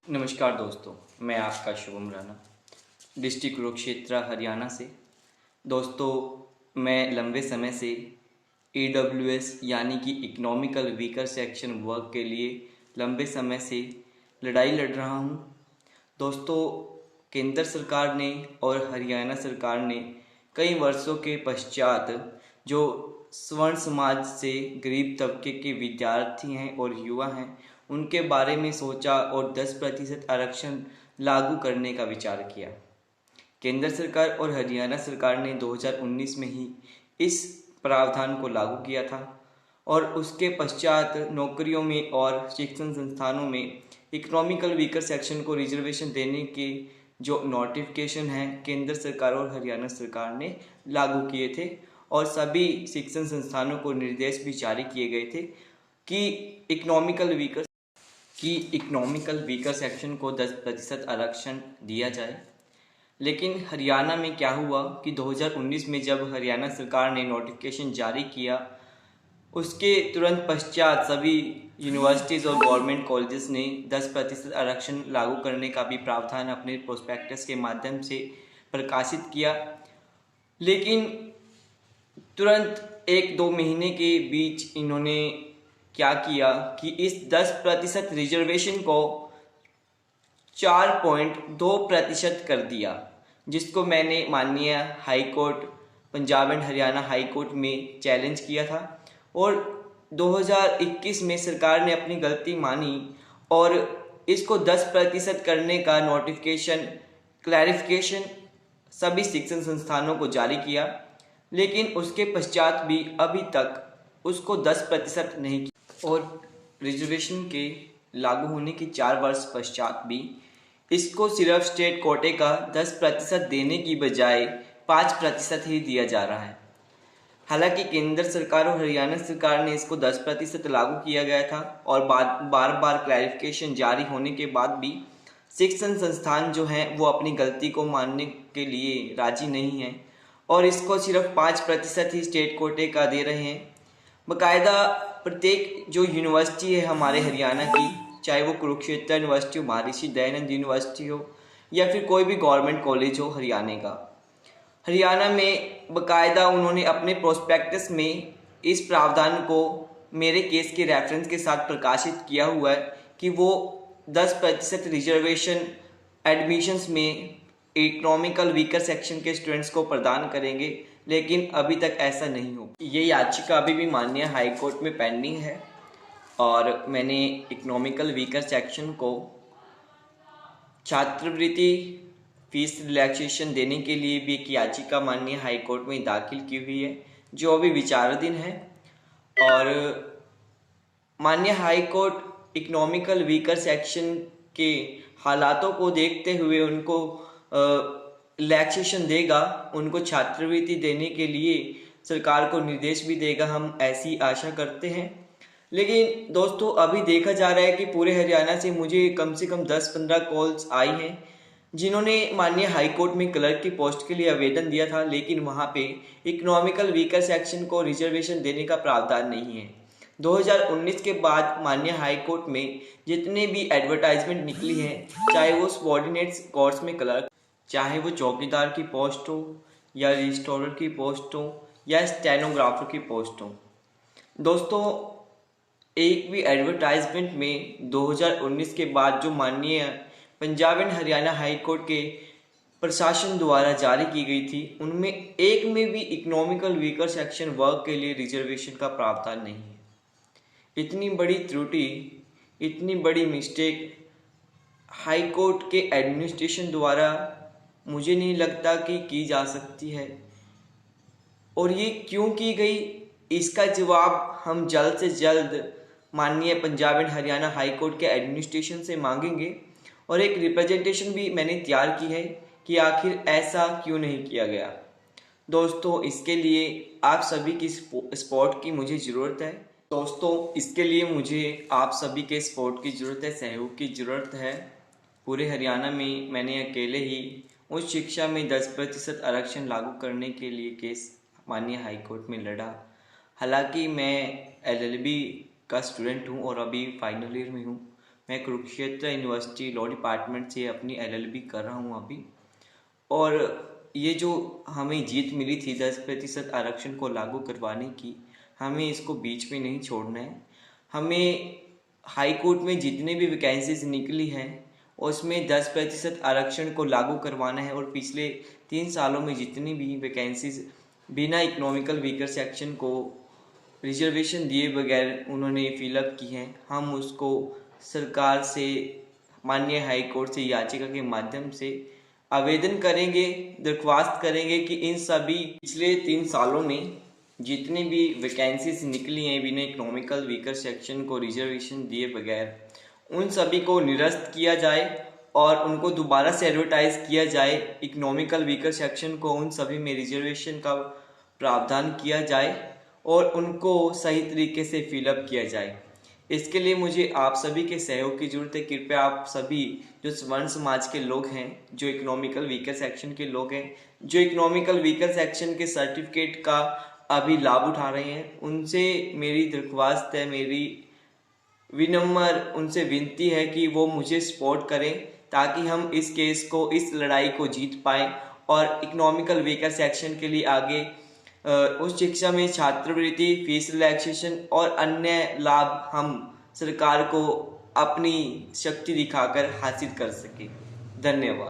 नमस्कार दोस्तों, मैं आपका शुभम राणा डिस्ट्रिक्ट कुरुक्षेत्र हरियाणा से। दोस्तों, मैं लंबे समय से EWS यानी कि इकोनॉमिकल वीकर सेक्शन वर्क के लिए लंबे समय से लड़ाई लड़ रहा हूँ। दोस्तों, केंद्र सरकार ने और हरियाणा सरकार ने कई वर्षों के पश्चात जो स्वर्ण समाज से गरीब तबके के विद्यार्थी हैं और युवा हैं उनके बारे में सोचा और 10% आरक्षण लागू करने का विचार किया। केंद्र सरकार और हरियाणा सरकार ने 2019 में ही इस प्रावधान को लागू किया था और उसके पश्चात नौकरियों में और शिक्षण संस्थानों में इकोनॉमिकल वीकर सेक्शन को रिजर्वेशन देने के जो नोटिफिकेशन है केंद्र सरकार और हरियाणा सरकार ने लागू किए थे और सभी शिक्षण संस्थानों को निर्देश भी जारी किए गए थे कि इकोनॉमिकल वीकर सेक्शन को 10% आरक्षण दिया जाए। लेकिन हरियाणा में क्या हुआ कि 2019 में जब हरियाणा सरकार ने नोटिफिकेशन जारी किया उसके तुरंत पश्चात सभी यूनिवर्सिटीज़ और गवर्नमेंट कॉलेजेस ने 10% आरक्षण लागू करने का भी प्रावधान अपने प्रोस्पेक्टस के माध्यम से प्रकाशित किया। लेकिन तुरंत 1-2 महीने के बीच इन्होंने क्या किया कि इस 10% रिजर्वेशन को 4.2% कर दिया, जिसको मैंने माननीय high court Punjab and Haryana high court में चैलेंज किया था और 2021 में सरकार ने अपनी गलती मानी और इसको 10% करने का नोटिफिकेशन क्लैरिफिकेशन सभी शिक्षण संस्थानों को जारी किया। लेकिन उसके पश्चात भी अभी तक उसको 10% नहीं किया और रिजर्वेशन के लागू होने के 4 वर्ष पश्चात भी इसको सिर्फ स्टेट कोटे का 10% देने की बजाय 5% ही दिया जा रहा है। हालांकि केंद्र सरकार और हरियाणा सरकार ने इसको 10% लागू किया गया था और बार बार क्लैरिफिकेशन जारी होने के बाद भी शिक्षण संस्थान जो हैं वो अपनी गलती को मानने के लिए राजी नहीं हैं और इसको सिर्फ 5% ही स्टेट कोटे का दे रहे हैं। बाकायदा प्रत्येक जो यूनिवर्सिटी है हमारे हरियाणा की, चाहे वो कुरुक्षेत्र यूनिवर्सिटी हो, महर्षि दयानंद यूनिवर्सिटी हो या फिर कोई भी गवर्नमेंट कॉलेज हो हरियाणा में बाकायदा उन्होंने अपने प्रोस्पेक्टस में इस प्रावधान को मेरे केस के रेफरेंस के साथ प्रकाशित किया हुआ है कि वो 10% रिजर्वेशन एडमिशन्स में इकोनॉमिकल वीकर सेक्शन के स्टूडेंट्स को प्रदान करेंगे। लेकिन अभी तक ऐसा नहीं हो। ये याचिका अभी भी माननीय हाई कोर्ट में पेंडिंग है और मैंने इकोनॉमिकल वीकर सेक्शन को छात्रवृत्ति फीस रिलैक्सेशन देने के लिए भी एक याचिका माननीय हाई कोर्ट में दाखिल की हुई है जो अभी विचाराधीन है और माननीय high court economical weaker section के हालातों को देखते हुए उनको रिलैक्सेशन देगा, उनको छात्रवृत्ति देने के लिए सरकार को निर्देश भी देगा, हम ऐसी आशा करते हैं। लेकिन दोस्तों, अभी देखा जा रहा है कि पूरे हरियाणा से मुझे कम से कम 10-15 कॉल्स आई हैं जिन्होंने माननीय हाई कोर्ट में क्लर्क की पोस्ट के लिए आवेदन दिया था, लेकिन वहाँ पे इकोनॉमिकल वीकर सेक्शन को रिजर्वेशन देने का प्रावधान नहीं है। 2019 के बाद माननीय हाई कोर्ट में जितने भी एडवर्टाइजमेंट निकली हैं, चाहे वो सबॉर्डिनेट्स कोर्स में क्लर्क, चाहे वो चौकीदार की पोस्ट हो या रजिस्ट्रार की पोस्ट हो या स्टेनोग्राफर की पोस्ट हो, दोस्तों एक भी एडवर्टाइजमेंट में 2019 के बाद जो माननीय Punjab and Haryana high court के प्रशासन द्वारा जारी की गई थी उनमें एक में भी इकोनॉमिकल वीकर सेक्शन वर्क के लिए रिजर्वेशन का प्रावधान नहीं है। इतनी बड़ी त्रुटि, इतनी बड़ी मिस्टेक हाई कोर्ट के एडमिनिस्ट्रेशन द्वारा मुझे नहीं लगता कि की जा सकती है और ये क्यों की गई, इसका जवाब हम जल्द से जल्द माननीय Punjab and Haryana high court के एडमिनिस्ट्रेशन से मांगेंगे और एक रिप्रेजेंटेशन भी मैंने तैयार की है कि आखिर ऐसा क्यों नहीं किया गया। दोस्तों, इसके लिए आप सभी की सपोर्ट की मुझे ज़रूरत है। इसके लिए मुझे आप सभी के सपोर्ट की ज़रूरत है, सहयोग की ज़रूरत है। पूरे हरियाणा में मैंने अकेले ही उच्च शिक्षा में 10% आरक्षण लागू करने के लिए केस माननीय हाई कोर्ट में लड़ा। हालांकि मैं LLB का स्टूडेंट हूँ और अभी फाइनल ईयर में हूँ, मैं कुरुक्षेत्र यूनिवर्सिटी लॉ डिपार्टमेंट से अपनी LLB कर रहा हूँ अभी। और ये जो हमें जीत मिली थी 10% आरक्षण को लागू करवाने की, हमें इसको बीच में नहीं छोड़ना है। हमें हाई कोर्ट में जितने भी वैकेंसीज निकली हैं उसमें 10% आरक्षण को लागू करवाना है, और पिछले 3 सालों में जितनी भी वैकेंसीज बिना इकोनॉमिकल वीकर सेक्शन को रिजर्वेशन दिए बगैर उन्होंने फिलअप की हैं, हम उसको सरकार से, माननीय हाई कोर्ट से याचिका के माध्यम से आवेदन करेंगे, दरख्वास्त करेंगे कि इन सभी पिछले 3 सालों में जितनी भी वैकेंसीज निकली हैं बिना इकोनॉमिकल वीकर सेक्शन को रिजर्वेशन दिए बगैर, उन सभी को निरस्त किया जाए और उनको दोबारा से एडवर्टाइज किया जाए। इकोनॉमिकल वीकर सेक्शन को उन सभी में रिजर्वेशन का प्रावधान किया जाए और उनको सही तरीके से फिलअप किया जाए। इसके लिए मुझे आप सभी के सहयोग की जरूरत है। कृपया आप सभी जो स्वर्ण समाज के लोग हैं, जो इकोनॉमिकल वीकर सेक्शन के लोग हैं, जो इकोनॉमिकल वीकर सेक्शन के सर्टिफिकेट का अभी लाभ उठा रहे हैं, उनसे मेरी दरख्वास्त है, मेरी विनम्र उनसे विनती है कि वो मुझे सपोर्ट करें ताकि हम इस केस को, इस लड़ाई को जीत पाएँ और इकोनॉमिकल वीकर सेक्शन के लिए आगे उच्च शिक्षा में छात्रवृत्ति, फीस रिलैक्सेशन और अन्य लाभ हम सरकार को अपनी शक्ति दिखाकर हासिल कर सके। धन्यवाद।